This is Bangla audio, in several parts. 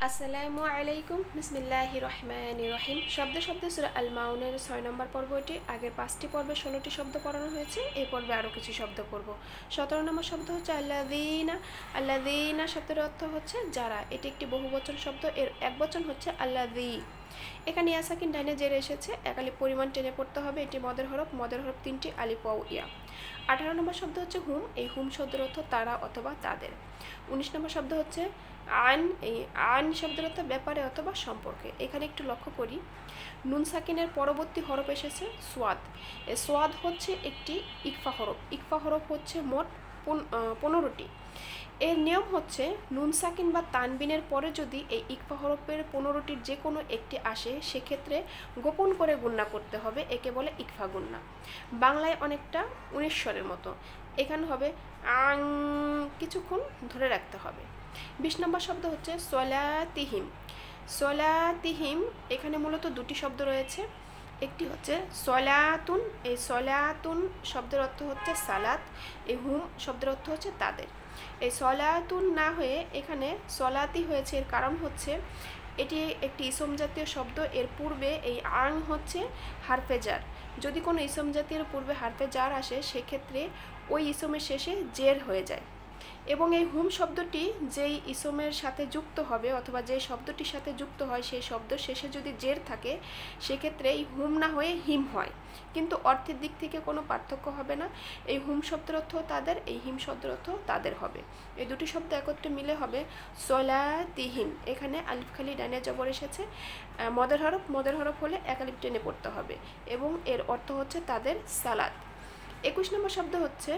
আসসালামু আলাইকুম বিসমিল্লাহির রহমানির রহিম। শব্দে শব্দে সূরা আল মাউনের 6 নম্বর পর্ব এটি। আগের 5টি পর্বে 16টি শব্দ পড়ানো হয়েছে। এই পর্বে আরও কিছু শব্দ পড়ব। 17 নম্বর শব্দ হচ্ছে আল্লাযীনা। আল্লাযীনা শব্দের অর্থ হচ্ছে যারা। এটি একটি বহুবচন শব্দ, এর একবচন হচ্ছে আল্লাযী। এখানে ইয়া সাকিন ডাইনে জের এসেছে, একালি পরিমাণ টেনে পড়তে হবে। এটি মদের হরফ, মদের হরফ 3টি, আলিফ ওয়াও ইয়া। 18 নম্বর শব্দ হচ্ছে হুম। এই হুম শব্দের অর্থ তারা অথবা তাদের। 19 নম্বর শব্দ হচ্ছে আন। এই আন শব্দের অর্থ ব্যাপারে অথবা সম্পর্কে। এখানে একটু লক্ষ্য করি, নুন সাকিনের পরবর্তী হরফ এসেছে সোয়াদ। এই সোয়াদ হচ্ছে একটি ইকফা হরফ। ইকফা হরফ হচ্ছে মোট 15টি। এর নিয়ম হচ্ছে নুন সাকিন বা তানবিনের পরে যদি এই ইকফা হরফের 15টির যে কোনো একটি আসে, সেক্ষেত্রে গোপন করে গুণনা করতে হবে। একে বলে ইকফা গুণনা। বাংলায় অনেকটা 19 স্বরের মতো। এখানে হবে আং, কিছুক্ষণ ধরে রাখতে হবে। 20 নম্বর শব্দ হচ্ছে সলাতিহিম। সলাতিহিম এখানে মূলত দুটি শব্দ রয়েছে। একটি হচ্ছে সলাতুন। এই সলাতুন শব্দের অর্থ হচ্ছে সালাত। এই হুম শব্দের অর্থ হচ্ছে তাদের। এই সলাতুন না হয়ে এখানে সলাতি হয়েছে, এর কারণ হচ্ছে এটি একটি ইসম জাতীয় শব্দ। এর পূর্বে এই আং হচ্ছে হারফে জার। যদি কোনো ইসম জাতীয় পূর্বে হারফে জার আসে, সেক্ষেত্রে ওই ইসমের শেষে জের হয়ে যায়। এবং এই হুম শব্দটি যেই ইসমের সাথে যুক্ত হবে অথবা যে শব্দটির সাথে যুক্ত হয়, সেই শব্দ শেষে যদি জের থাকে, সেক্ষেত্রে এই হুম না হয়ে হিম হয়। কিন্তু অর্থের দিক থেকে কোনো পার্থক্য হবে না। এই হুম শব্দের অর্থ তাদের, এই হিম শব্দের অর্থ তাদের হবে। এই দুটি শব্দ একত্রে মিলে হবে সলাতিহিম। এখানে আলিফ খালি ডানে জবর এসেছে। মদের হরফ, মদের হরফ হলে এক আলিফ টেনে পড়তে হবে এবং এর অর্থ হচ্ছে তাদের সালাত। 21 নম্বর শব্দ হচ্ছে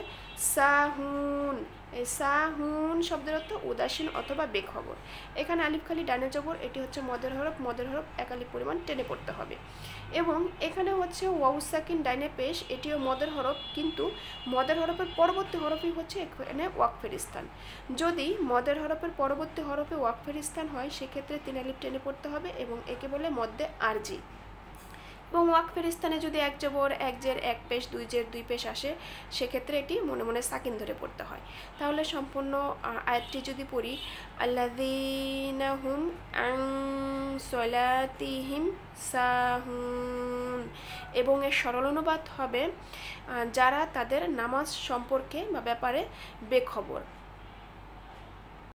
সাহুন। এই সাহুন শব্দের অর্থ উদাসীন অথবা বেখবর। এখানে আলিফ খালি ডানে জবর, এটি হচ্ছে মদের হরফ, মদের হরফ এক আলিফ পরিমাণ টেনে পড়তে হবে। এবং এখানে হচ্ছে ওয়াউ সাকিন ডাইনে পেশ, এটিও মদের হরফ, কিন্তু মদের হরফের পরবর্তী হরফই হচ্ছে এখানে ওয়াকফের স্থান। যদি মদের হরফের পরবর্তী হরফে ওয়াকফের স্থান হয়, সেক্ষেত্রে 3 আলিফ টেনে পড়তে হবে এবং একে বলে মদ্দে আরজি। এবং ওয়াকফের স্থানে যদি এক জবর, এক জের, এক পেশ, দুই জের, দুই পেশ আসে, সেক্ষেত্রে এটি মনে মনে সাকিন ধরে পড়তে হয়। তাহলে সম্পূর্ণ আয়াতটি যদি পড়ি, আল্লাযীনা হুম আন সলাতিহিম সাহুন, এবং এর সরল অনুবাদ হবে যারা তাদের নামাজ সম্পর্কে বা ব্যাপারে বেখবর।